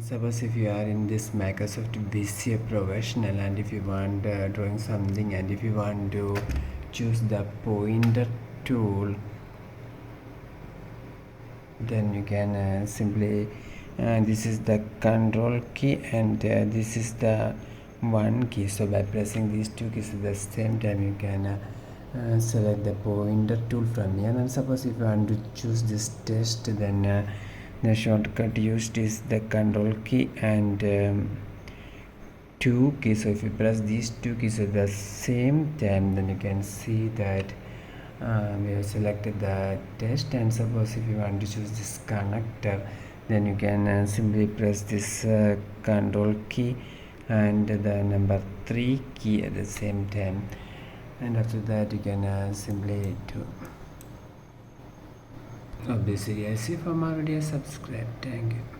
Suppose if you are in this Microsoft visio professional, and if you want drawing something, and if you want to choose the pointer tool, then you can simply this is the control key, and this is the one key. So by pressing these two keys at the same time, you can select the pointer tool from here. And suppose if you want to choose this test, then the shortcut used is the control key and two keys. So if you press these two keys at the same time, then you can see that we have selected the test. And suppose if you want to choose this connector, then you can simply press this control key and the number 3 key at the same time, and after that you can simply do. Obviously, I see for more videos, subscribe. Thank you.